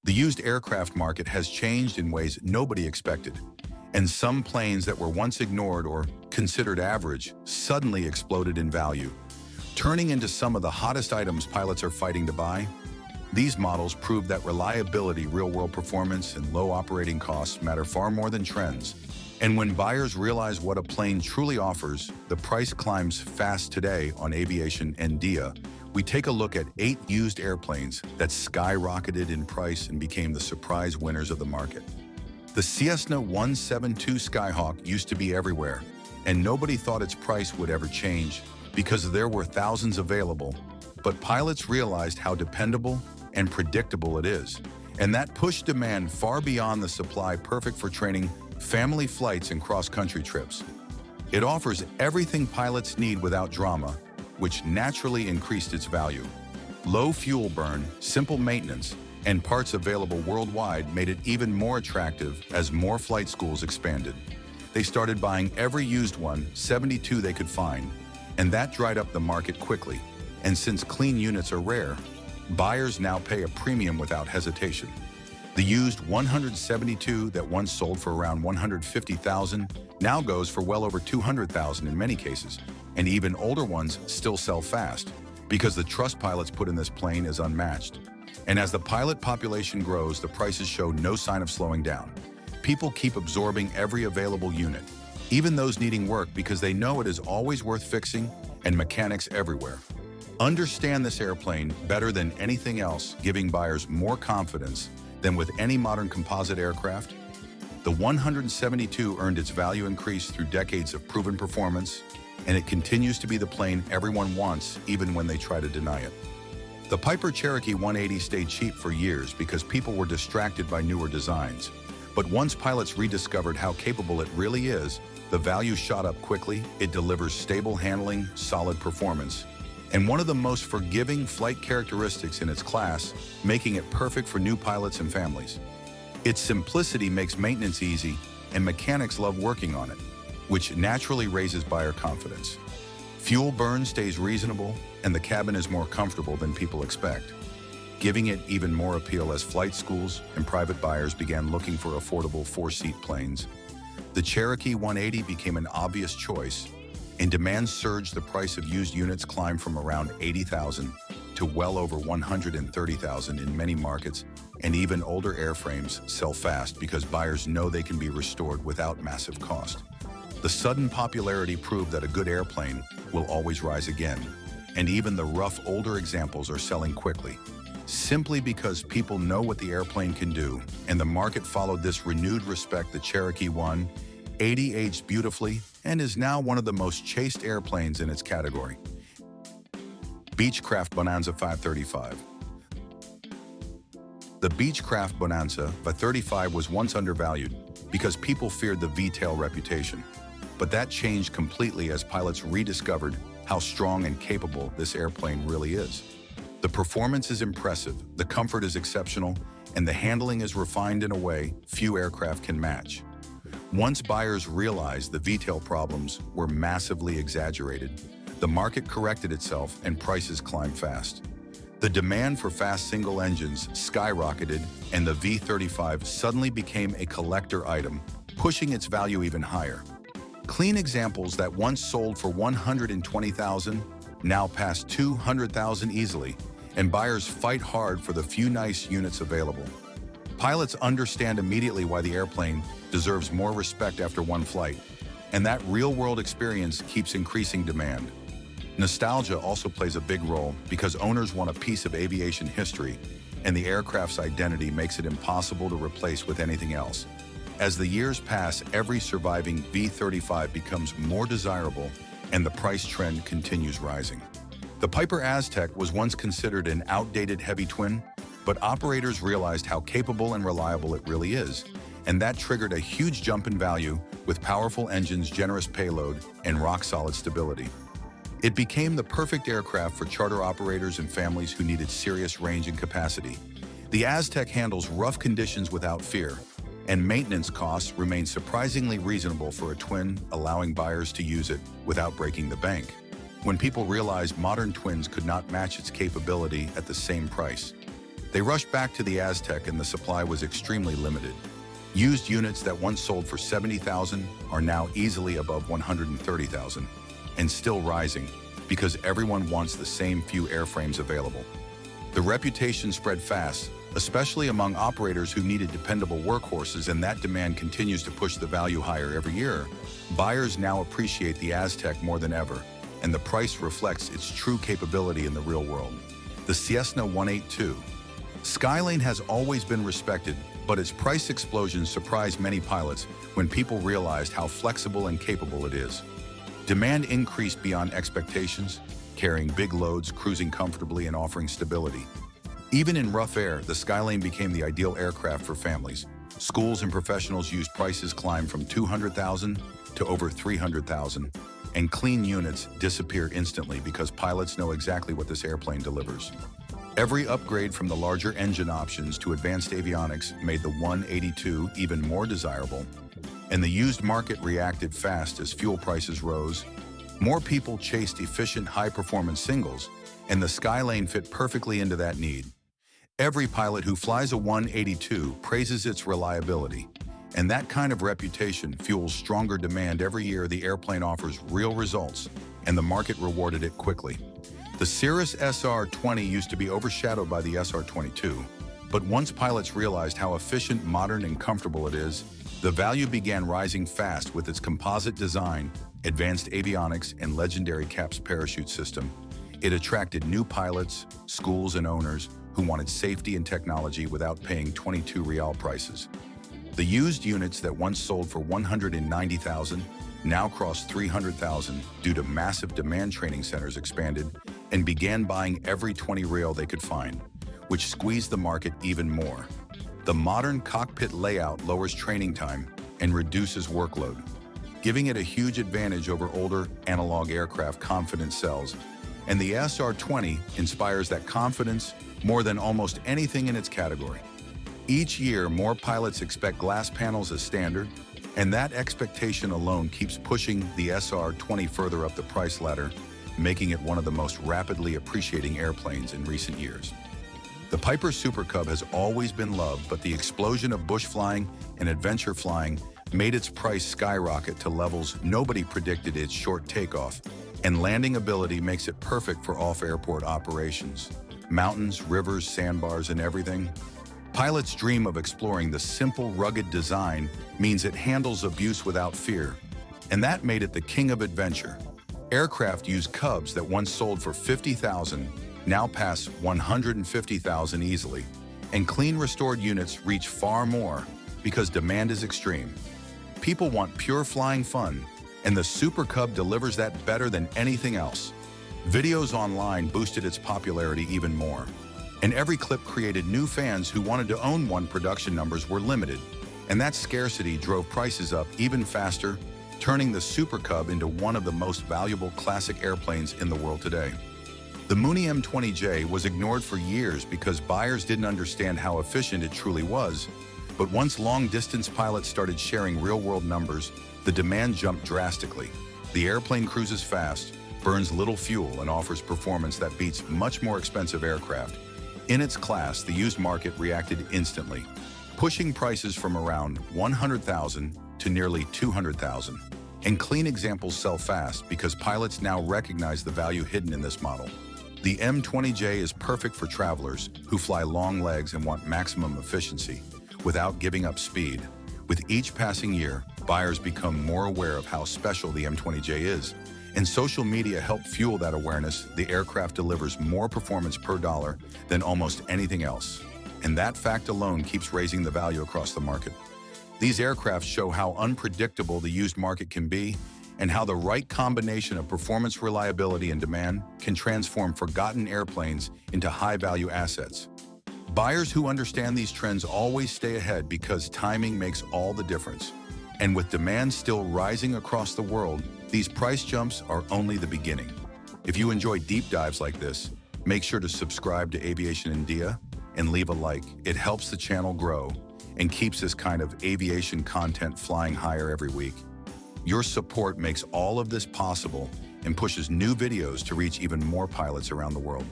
The used aircraft market has changed in ways nobody expected, and some planes that were once ignored or considered average suddenly exploded in value, turning into some of the hottest items pilots are fighting to buy. These models prove that reliability, real-world performance, and low operating costs matter far more than trends. And when buyers realize what a plane truly offers, the price climbs fast. Today on Aviation and DIA, we take a look at 8 used airplanes that skyrocketed in price and became the surprise winners of the market. The Cessna 172 Skyhawk used to be everywhere, and nobody thought its price would ever change because there were thousands available. But pilots realized how dependable and predictable it is, and that pushed demand far beyond the supply, perfect for training, family flights, and cross-country trips. It offers everything pilots need without drama, which naturally increased its value. Low fuel burn, simple maintenance, and parts available worldwide made it even more attractive as more flight schools expanded. They started buying every used 172 they could find, and that dried up the market quickly. And since clean units are rare, buyers now pay a premium without hesitation. The used 172 that once sold for around $150,000 now goes for well over $200,000 in many cases, and even older ones still sell fast because the trust pilots put in this plane is unmatched. And as the pilot population grows, the prices show no sign of slowing down. People keep absorbing every available unit, even those needing work, because they know it is always worth fixing, and mechanics everywhere understand this airplane better than anything else, giving buyers more confidence than with any modern composite aircraft. The 172 earned its value increase through decades of proven performance, and it continues to be the plane everyone wants, even when they try to deny it. The Piper Cherokee 180 stayed cheap for years because people were distracted by newer designs. But once pilots rediscovered how capable it really is, the value shot up quickly. It delivers stable handling, solid performance, and one of the most forgiving flight characteristics in its class, making it perfect for new pilots and families. Its simplicity makes maintenance easy, and mechanics love working on it, which naturally raises buyer confidence. Fuel burn stays reasonable, and the cabin is more comfortable than people expect, giving it even more appeal as flight schools and private buyers began looking for affordable 4-seat planes. The Cherokee 180 became an obvious choice, and demand surged. The price of used units climbed from around $80,000 to well over $130,000 in many markets, and even older airframes sell fast because buyers know they can be restored without massive cost. The sudden popularity proved that a good airplane will always rise again, and even the rough older examples are selling quickly, simply because people know what the airplane can do, and the market followed this renewed respect. The Cherokee 180 aged beautifully and is now one of the most chased airplanes in its category. Beechcraft Bonanza V35. The Beechcraft Bonanza V35 was once undervalued because people feared the V-tail reputation. But that changed completely as pilots rediscovered how strong and capable this airplane really is. The performance is impressive, the comfort is exceptional, and the handling is refined in a way few aircraft can match. Once buyers realized the V-tail problems were massively exaggerated, the market corrected itself and prices climbed fast. The demand for fast single engines skyrocketed, and the V35 suddenly became a collector item, pushing its value even higher. Clean examples that once sold for $120,000 now pass $200,000 easily, and buyers fight hard for the few nice units available. Pilots understand immediately why the airplane deserves more respect after one flight, and that real-world experience keeps increasing demand. Nostalgia also plays a big role because owners want a piece of aviation history, and the aircraft's identity makes it impossible to replace with anything else. As the years pass, every surviving V35 becomes more desirable, and the price trend continues rising. The Piper Aztec was once considered an outdated heavy twin, but operators realized how capable and reliable it really is, and that triggered a huge jump in value with powerful engines, generous payload, and rock-solid stability. It became the perfect aircraft for charter operators and families who needed serious range and capacity. The Aztec handles rough conditions without fear, and maintenance costs remain surprisingly reasonable for a twin, allowing buyers to use it without breaking the bank. When people realized modern twins could not match its capability at the same price, They rushed back to the Aztec and the supply was extremely limited. Used units that once sold for $70,000 are now easily above $130,000 and still rising because everyone wants the same few airframes available. The reputation spread fast, especially among operators who needed dependable workhorses, and that demand continues to push the value higher every year. Buyers now appreciate the Aztec more than ever, and the price reflects its true capability in the real world. The Cessna 182. Skylane has always been respected, but its price explosion surprised many pilots when people realized how flexible and capable it is. Demand increased beyond expectations, carrying big loads, cruising comfortably, and offering stability. Even in rough air, the Skylane became the ideal aircraft for families. Schools and professionals used prices climb from $200,000 to over $300,000, and clean units disappear instantly because pilots know exactly what this airplane delivers. Every upgrade from the larger engine options to advanced avionics made the 182 even more desirable, and the used market reacted fast as fuel prices rose. More people chased efficient, high-performance singles, and the Skylane fit perfectly into that need. Every pilot who flies a 182 praises its reliability, and that kind of reputation fuels stronger demand every year. The airplane offers real results, and the market rewarded it quickly. The Cirrus SR20 used to be overshadowed by the SR22, but once pilots realized how efficient, modern, and comfortable it is, the value began rising fast. With its composite design, advanced avionics, and legendary CAPS parachute system. It attracted new pilots, schools, and owners who wanted safety and technology without paying 22 real prices. The used units that once sold for $190,000 now crossed $300,000 due to massive demand. Training centers expanded and began buying every 20 real they could find, which squeezed the market even more. The modern cockpit layout lowers training time and reduces workload, giving it a huge advantage over older analog aircraft. Confidence sells, and the SR20 inspires that confidence more than almost anything in its category. Each year, more pilots expect glass panels as standard, and that expectation alone keeps pushing the SR20 further up the price ladder, making it one of the most rapidly appreciating airplanes in recent years. The Piper Super Cub has always been loved, but the explosion of bush flying and adventure flying made its price skyrocket to levels nobody predicted. Its short takeoff and landing ability makes it perfect for off-airport operations. Mountains, rivers, sandbars, and everything. Pilots dream of exploring. The simple, rugged design means it handles abuse without fear, and that made it the king of adventure. Aircraft use Cubs that once sold for $50,000 now pass $150,000 easily, and clean restored units reach far more because demand is extreme. People want pure flying fun, and the Super Cub delivers that better than anything else. Videos online boosted its popularity even more, and every clip created new fans who wanted to own one. Production numbers were limited, and that scarcity drove prices up even faster, turning the Super Cub into one of the most valuable classic airplanes in the world today. The Mooney M20J was ignored for years because buyers didn't understand how efficient it truly was, but once long-distance pilots started sharing real-world numbers, the demand jumped drastically. The airplane cruises fast, burns little fuel, and offers performance that beats much more expensive aircraft. In its class, the used market reacted instantly, pushing prices from around $100,000 to nearly $200,000. And clean examples sell fast because pilots now recognize the value hidden in this model. The M20J is perfect for travelers who fly long legs and want maximum efficiency without giving up speed. With each passing year, buyers become more aware of how special the M20J is, and social media help fuel that awareness. The aircraft delivers more performance per dollar than almost anything else, and that fact alone keeps raising the value across the market. These aircraft show how unpredictable the used market can be and how the right combination of performance, reliability, and demand can transform forgotten airplanes into high-value assets. Buyers who understand these trends always stay ahead because timing makes all the difference. And with demand still rising across the world, these price jumps are only the beginning. If you enjoy deep dives like this, make sure to subscribe to Aviation India and leave a like. It helps the channel grow and keeps this kind of aviation content flying higher every week. Your support makes all of this possible and pushes new videos to reach even more pilots around the world.